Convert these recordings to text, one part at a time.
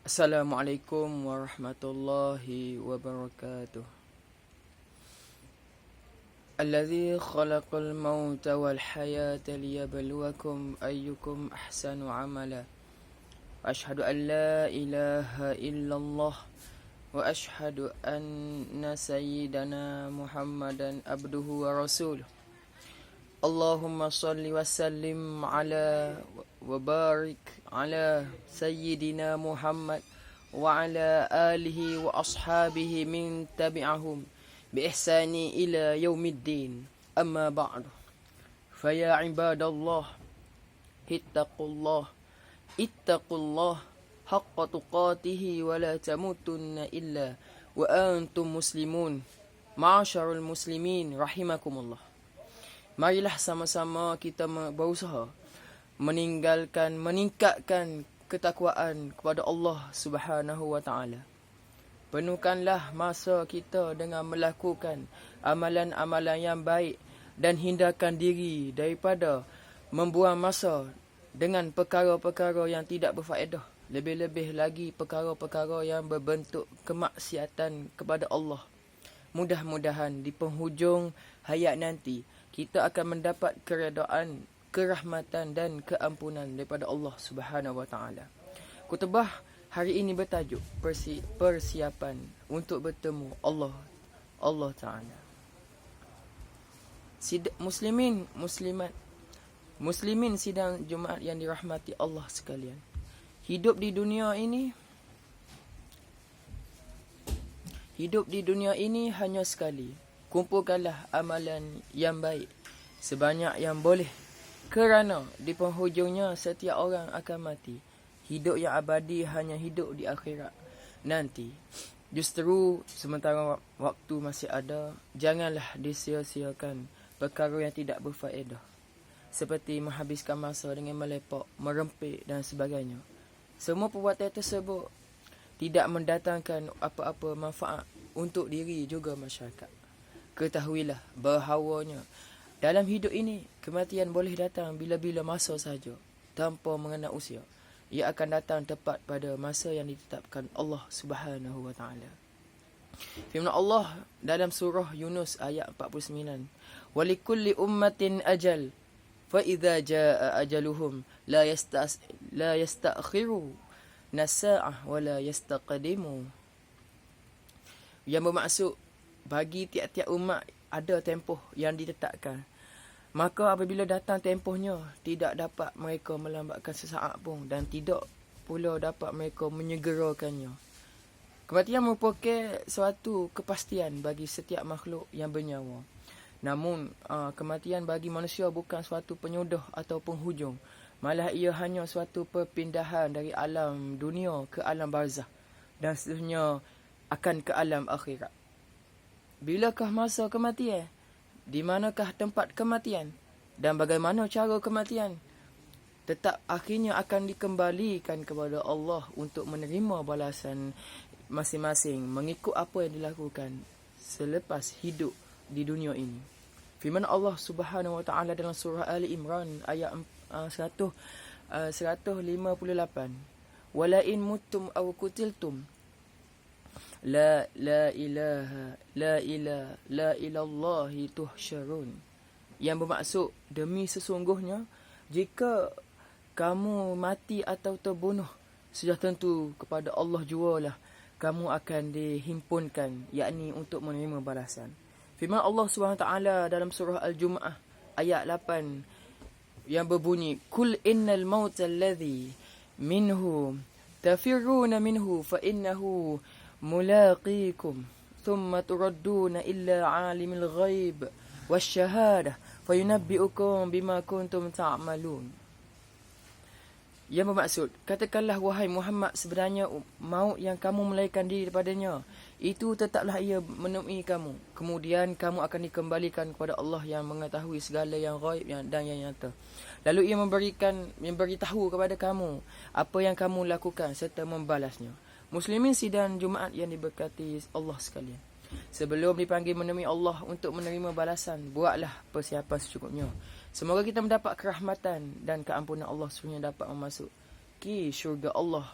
Assalamualaikum warahmatullahi wabarakatuh. Alladzi khalaqal mauta wal hayata liyabluwakum ayyukum ahsanu amala. Ashhadu an la ilaha illallah wa ashhadu anna sayyidana Muhammadan abduhu wa rasuluh. Allahumma salli wa sallim ala wa barik ala sayyidina Muhammad wa ala alihi wa ashabihi min tabi'ahum bi ihsani ila yaumiddin. Amma ba'du. Faya ibadallah, ittaqullah haqqa tuqatihi wa la tamutunna illa wa antum muslimun. Ma'asyarul muslimin rahimakumullah. Marilah sama-sama kita berusaha meningkatkan ketakwaan kepada Allah Subhanahu wa taala. Penuhkanlah masa kita dengan melakukan amalan-amalan yang baik dan hindarkan diri daripada membuang masa dengan perkara-perkara yang tidak berfaedah. Lebih-lebih lagi perkara-perkara yang berbentuk kemaksiatan kepada Allah. Mudah-mudahan di penghujung hayat nanti kita akan mendapat keredaan, kerahmatan dan keampunan daripada Allah Subhanahu wa taala. Khutbah hari ini bertajuk persiapan untuk bertemu Allah taala. Muslimin sidang Jumaat yang dirahmati Allah sekalian. Hidup di dunia ini hanya sekali. Kumpulkanlah amalan yang baik sebanyak yang boleh, kerana di penghujungnya setiap orang akan mati. Hidup yang abadi hanya hidup di akhirat nanti. Justru sementara waktu masih ada, janganlah disia-siakan perkara yang tidak berfaedah, seperti menghabiskan masa dengan melepak, merempik dan sebagainya. Semua perbuatan tersebut tidak mendatangkan apa-apa manfaat untuk diri juga masyarakat. Ketahuilah bahawanya dalam hidup ini kematian boleh datang bila-bila masa saja, tanpa mengenal usia. Ia akan datang tepat pada masa yang ditetapkan Allah Subhanahu wa taala. Firman Allah dalam surah Yunus ayat 49, "Walikulli ummatin ajal, fa idza jaa ajaluhum la yasta'khiru nasa'ah wa la yastaqdimu." Yang bermaksud bagi tiap-tiap umat ada tempoh yang ditetapkan. Maka apabila datang tempohnya, tidak dapat mereka melambatkan sesaat pun dan tidak pula dapat mereka menyegerakannya. Kematian merupakan suatu kepastian bagi setiap makhluk yang bernyawa. Namun, kematian bagi manusia bukan suatu penyudah atau penghujung. Malah ia hanya suatu perpindahan dari alam dunia ke alam barzah dan seterusnya akan ke alam akhirat. Bilakah masa kematian? Di manakah tempat kematian? Dan bagaimana cara kematian? Tetap akhirnya akan dikembalikan kepada Allah untuk menerima balasan masing-masing mengikut apa yang dilakukan selepas hidup di dunia ini. Firman Allah Subhanahu wa taala dalam surah Ali Imran ayat 158. "Wala in muttum aw kutiltum La ilallahi tuhsyarun." Yang bermaksud, demi sesungguhnya jika kamu mati atau terbunuh, sudah tentu kepada Allah jualah kamu akan dihimpunkan, yakni untuk menerima balasan. Firman Allah SWT dalam surah Al-Jumu'ah ayat 8 yang berbunyi, "Kul innal mauta alladhi minhu tafirruna minhu fa innahu mulaqikum thumma turadduna illa alimil ghaib wasyahadah fayunabbi'ukum bima kuntum ta'malun." Yang bermaksud, katakanlah wahai Muhammad, sebenarnya maut yang kamu melarikan diri daripadanya itu tetaplah ia menemui kamu. Kemudian kamu akan dikembalikan kepada Allah yang mengetahui segala yang ghaib dan yang nyata. Lalu ia memberitahu kepada kamu apa yang kamu lakukan serta membalasnya. Muslimin sidang Jumaat yang diberkati Allah sekalian. Sebelum dipanggil menemui Allah untuk menerima balasan, buatlah persiapan secukupnya. Semoga kita mendapat kerahmatan dan keampunan Allah, sehingga dapat memasuki syurga Allah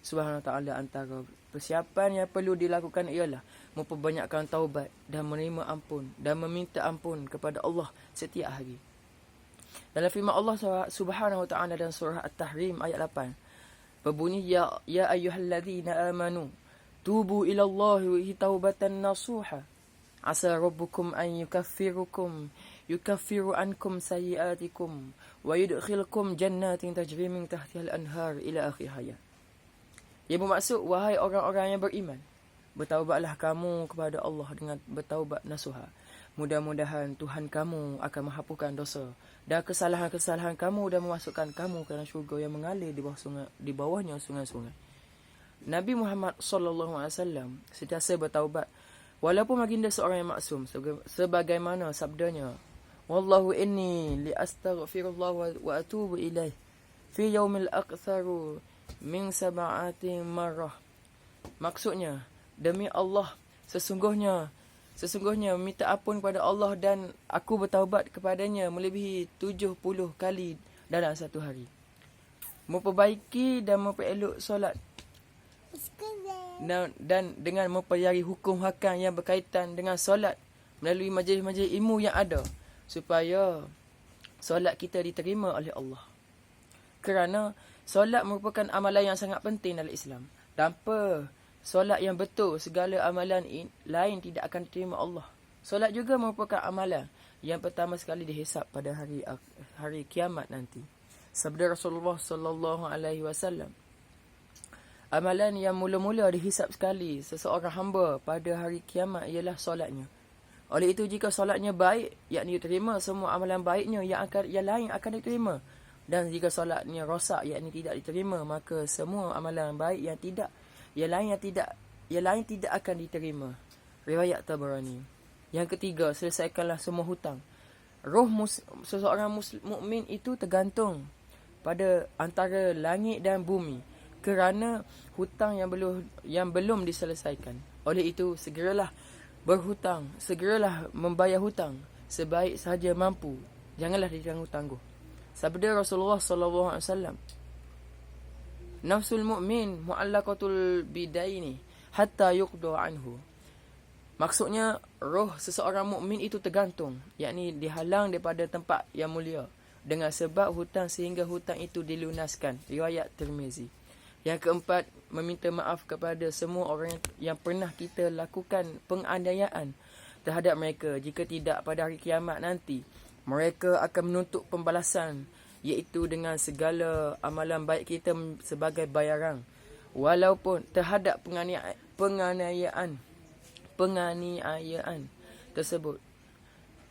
Subhanahu Wa Taala. Antara persiapan yang perlu dilakukan ialah memperbanyakkan taubat dan menerima ampun dan meminta ampun kepada Allah setiap hari. Dalam firman Allah Subhanahu Wa Taala dalam surah At-Tahrim ayat 8 berbunyi, ya ayyuhalladzina amanu tubu ila Allahi taubatan nasuha asa rabbukum an yukaffiru ankum sayiatikum wa yudkhilkum jannatin tajri min tahtiha al-anhar ila akhir hayat. Ia bermaksud, wahai orang-orang yang beriman, bertaubatlah kamu kepada Allah dengan bertaubat nasuha. Mudah-mudahan Tuhan kamu akan menghapuskan dosa dan kesalahan-kesalahan kamu dan memasukkan kamu ke dalam syurga yang mengalir di bawahnya sungai-sungai. Nabi Muhammad SAW sentiasa bertaubat walaupun baginda seorang yang maksum, sebagaimana sabdanya, wallahu inni li astaghfirullah wa atubu ilaih fi yaumil aktharu min sab'ati marrah. Maksudnya, demi Allah, sesungguhnya minta ampun kepada Allah dan aku bertaubat kepadanya melebihi 70 kali dalam satu hari. Memperbaiki dan memperelok solat dan dengan mempelajari hukum hakam yang berkaitan dengan solat melalui majlis-majlis ilmu yang ada, supaya solat kita diterima oleh Allah. Kerana solat merupakan amalan yang sangat penting dalam Islam. Tanpa solat yang betul, segala amalan lain tidak akan diterima Allah. Solat juga merupakan amalan yang pertama sekali dihisap pada hari kiamat nanti. Sabda Rasulullah sallallahu alaihi wasallam, amalan yang mula-mula dihisap sekali seseorang hamba pada hari kiamat ialah solatnya. Oleh itu, jika solatnya baik, yakni diterima, semua amalan baiknya yang lain akan diterima. Dan jika solatnya rosak, yakni tidak diterima, maka semua amalan baik yang lain tidak akan diterima. Riwayat Tabarani. Yang ketiga, selesaikanlah semua hutang. Roh seseorang mukmin itu tergantung pada antara langit dan bumi, kerana hutang yang belum diselesaikan. Oleh itu, segeralah berhutang, segeralah membayar hutang sebaik sahaja mampu. Janganlah ditangguh-tangguh. Sabda Rasulullah sallallahu alaihi wasallam, nafsul mu'min mu'allaqatul bidaini hatta yuqda anhu. Maksudnya, roh seseorang mukmin itu tergantung, yakni dihalang daripada tempat yang mulia dengan sebab hutang sehingga hutang itu dilunaskan. Riwayat Tirmizi. Yang keempat, meminta maaf kepada semua orang yang pernah kita lakukan penganiayaan terhadap mereka. Jika tidak, pada hari kiamat nanti, mereka akan menuntut pembalasan, iaitu dengan segala amalan baik kita sebagai bayaran, walaupun terhadap penganiayaan tersebut.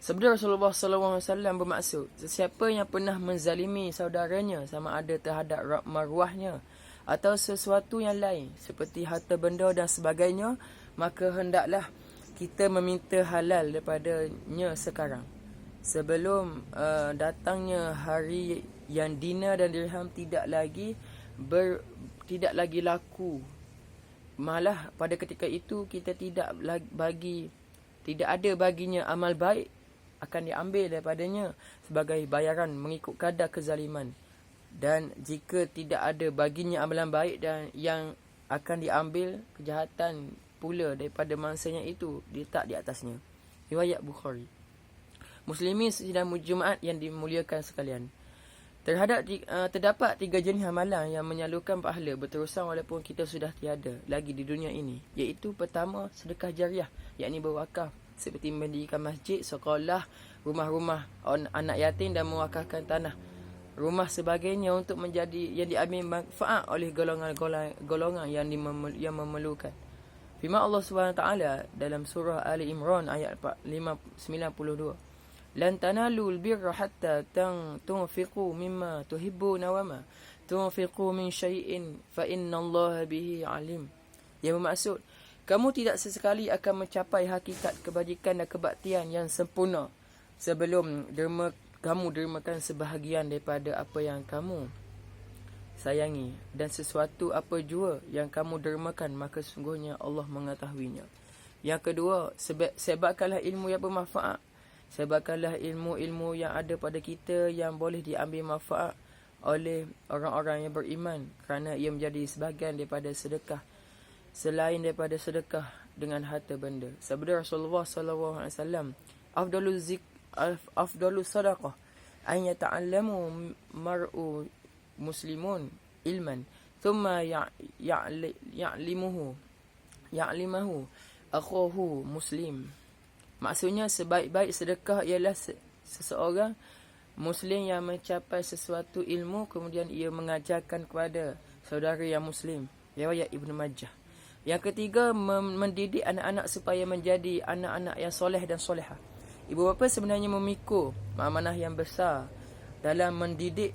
Sabda Rasulullah SAW bermaksud, sesiapa yang pernah menzalimi saudaranya, sama ada terhadap maruahnya atau sesuatu yang lain seperti harta benda dan sebagainya, maka hendaklah kita meminta halal daripadanya sekarang, sebelum datangnya hari yang dinar dan dirham tidak lagi laku. Malah pada ketika itu kita tidak ada baginya amal baik akan diambil daripadanya sebagai bayaran mengikut kadar kezaliman. Dan jika tidak ada baginya amalan baik dan yang akan diambil, kejahatan pula daripada mangsanya itu diletak di atasnya. Riwayat Bukhari. Muslimin sidang Jumaat yang dimuliakan sekalian, terdapat 3 jenis amalan yang menyalurkan pahala berterusan walaupun kita sudah tiada lagi di dunia ini, iaitu pertama, sedekah jariah, yakni berwakaf seperti mendirikan masjid, sekolah, rumah-rumah anak yatim dan mewakafkan tanah, rumah sebagainya untuk menjadi yang diambil manfaat oleh golongan yang memerlukan. Firman Allah SWT dalam surah Ali Imran ayat 92, lan tanalul birra hatta tunfiqu mimma tuhibbuna wa ma tunfiqu min syai'in fa innallaha bihi alim. Yang bermaksud, kamu tidak sesekali akan mencapai hakikat kebajikan dan kebaktian yang sempurna sebelum kamu dermakan sebahagian daripada apa yang kamu sayangi, dan sesuatu apa jua yang kamu dermakan, maka sungguhnya Allah mengetahuinya. Yang kedua, sebarkanlah ilmu yang bermanfaat. Sebarkanlah ilmu-ilmu yang ada pada kita yang boleh diambil manfaat oleh orang-orang yang beriman kerana ia menjadi sebahagian daripada sedekah selain daripada sedekah dengan harta benda. Sabda Rasulullah sallallahu alaihi wasallam, afdalus sadaqah an yata'allamu mar'u muslimun ilman thumma ya'limahu akhuhu muslim. Maksudnya sebaik-baik sedekah ialah seseorang Muslim yang mencapai sesuatu ilmu kemudian ia mengajarkan kepada saudara yang Muslim. Riwayat Ibnu Majah. Yang ketiga, mendidik anak-anak supaya menjadi anak-anak yang soleh dan solehah. Ibu bapa sebenarnya memikul amanah yang besar dalam mendidik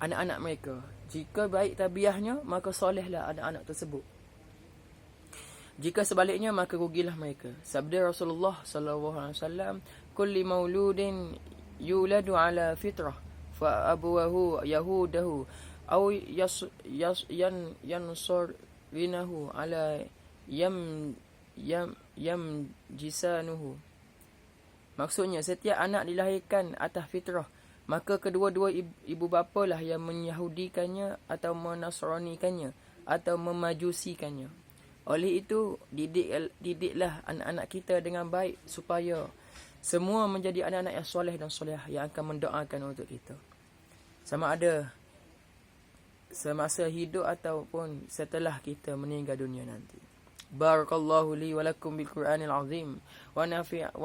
anak-anak mereka. Jika baik tabiahnya, maka solehlah anak-anak tersebut. Jika sebaliknya, maka rugilah mereka. Sabda Rasulullah sallallahu alaihi wasallam, kulli mauludin yuladu ala fitrah fa abuwahu yahudahu aw yansurinahu ala jisanuhu. Maksudnya setiap anak dilahirkan atas fitrah, maka kedua-dua ibu bapa lah yang menyahudikannya atau menasranikannya atau memajusikannya. Oleh itu, didiklah anak-anak kita dengan baik supaya semua menjadi anak-anak yang soleh dan solehah yang akan mendoakan untuk kita. Sama ada semasa hidup ataupun setelah kita meninggal dunia nanti. Barakallahu li wa lakum bil Qur'anil azim wa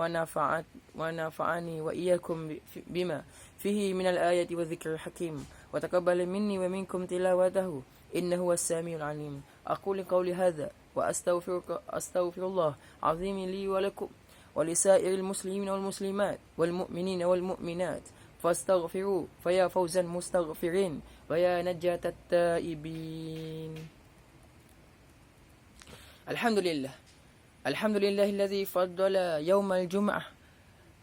nafa'ani wa iyyakum bima fihi minal ayati wa dhikril hakim wa taqabbal minni wa minkum tilawatahu innahu was-sami'ul 'alim. Aqulu qawli hadha wa astaghfirullah azim li wa lakum ولسائر المسلمين والمسلمات والمؤمنين والمؤمنات فاستغفروا فيا فوز المستغفرين ويا نجاة التائبين. الحمد لله الذي فضل يوم الجمعة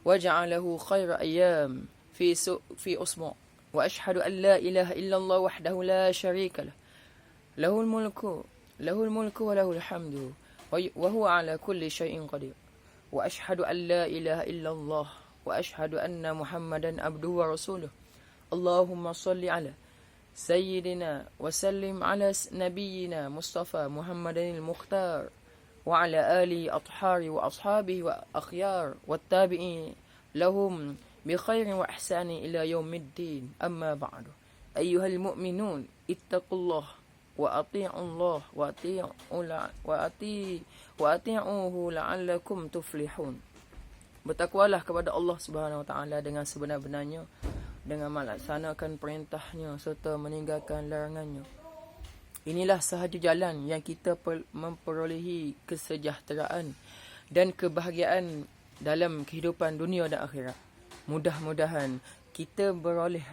وجعله خير أيام في أسبوع وأشهد أن لا إله إلا الله وحده لا شريك له له الملك وله الحمد وهو على كل شيء قدير وأشهد أن لا إله إلا الله وأشهد أن محمدا عبده ورسوله. اللهم صل على سيدنا وسلم على نبينا مصطفى محمد المختار وعلى آله أطهار وأصحابه وأخيار والتابعين لهم بخير وإحسان إلى يوم الدين. أما بعد، أيها المؤمنون اتقوا الله وأطيعوا الله وأطيعوه لعلكم تفلحون. Bertakwalah kepada Allah Subhanahu Wa Taala dengan sebenar-benarnya, dengan melaksanakan perintahnya serta meninggalkan larangannya. Inilah sahaja jalan yang kita memperolehi kesejahteraan dan kebahagiaan dalam kehidupan dunia dan akhirat. Mudah-mudahan kita beroleh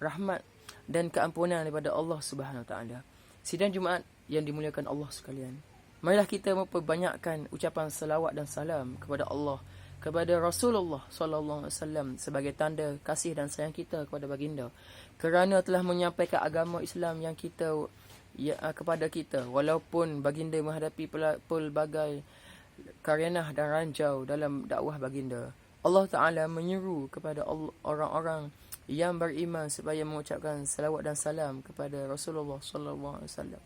rahmat dan keampunan daripada Allah Subhanahu Wa Taala. Sidang Jumaat yang dimuliakan Allah sekalian, marilah kita memperbanyakkan ucapan salawat dan salam kepada Allah, kepada Rasulullah sallallahu alaihi wasallam sebagai tanda kasih dan sayang kita kepada baginda, kerana telah menyampaikan agama Islam yang kita kepada kita walaupun baginda menghadapi pelbagai karenah dan ranjau dalam dakwah baginda. Allah Ta'ala menyeru kepada orang-orang yang beriman supaya mengucapkan salawat dan salam kepada Rasulullah sallallahu alaihi wasallam.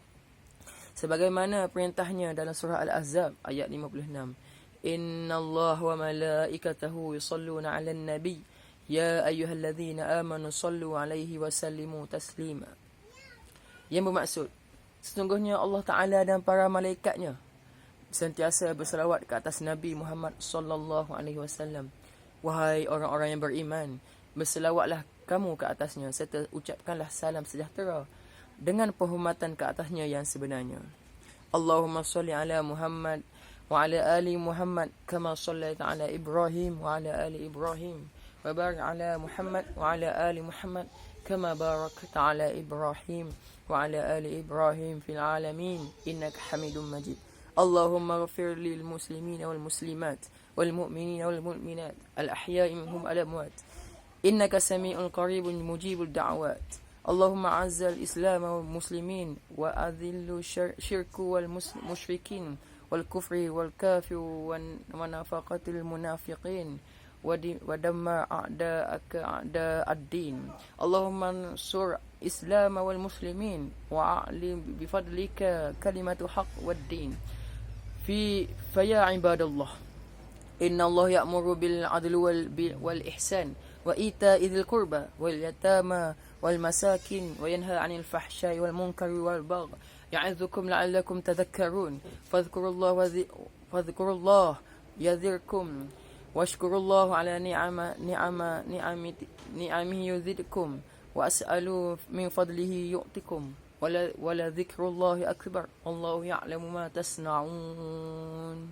Sebagaimana perintahnya dalam surah Al-Ahzab ayat 56. Innallaha wa malaikatahu yusalluna 'alan nabi ya ayyuhalladzina amanu sallu 'alaihi wa sallimu taslima. Yang bermaksud, sesungguhnya Allah Ta'ala dan para malaikatnya sentiasa bersalawat ke atas Nabi Muhammad sallallahu alaihi wasallam. Wahai orang-orang yang beriman, berselawatlah kamu ke atasnya serta ucapkanlah salam sejahtera dengan penghormatan ke atasnya yang sebenarnya. Allahumma salli ala Muhammad wa ala ali Muhammad kama sallaita ala Ibrahim wa ala ali Ibrahim wa barik ala Muhammad wa ala ali Muhammad kama barakta ala Ibrahim wa ala ali Ibrahim fil alamin innaka Hamidum Majid. Allahumma ighfir lil muslimin wal muslimat wal mu'minin wal mu'minat al ahya'i minhum al amwat innaka sami'un qaribun mujibud da'wat. Allahumma azzal Islam wal muslimin wa adhillu syirku wal musyrikin wal kufri wal kafir wa nafaqatil munafiqin wa dammar a'da'aka a'da'ad din. Allahumma ansur الإسلام والمسلمين وأعلم بفضلك كلمة حق والدين فيا عباد الله إن الله يأمر بالعدل والإحسان وإيتاء ذي القربى واليتامى والمساكين وينهى عن الفحشاء والمنكر والبغي يعظكم لعلكم تذكرون فاذكروا الله يذكركم واشكروا الله على نعمه يزدكم وأسألوا من فضله يؤتكم ولذكر الله أكبر والله يعلم ما تصنعون.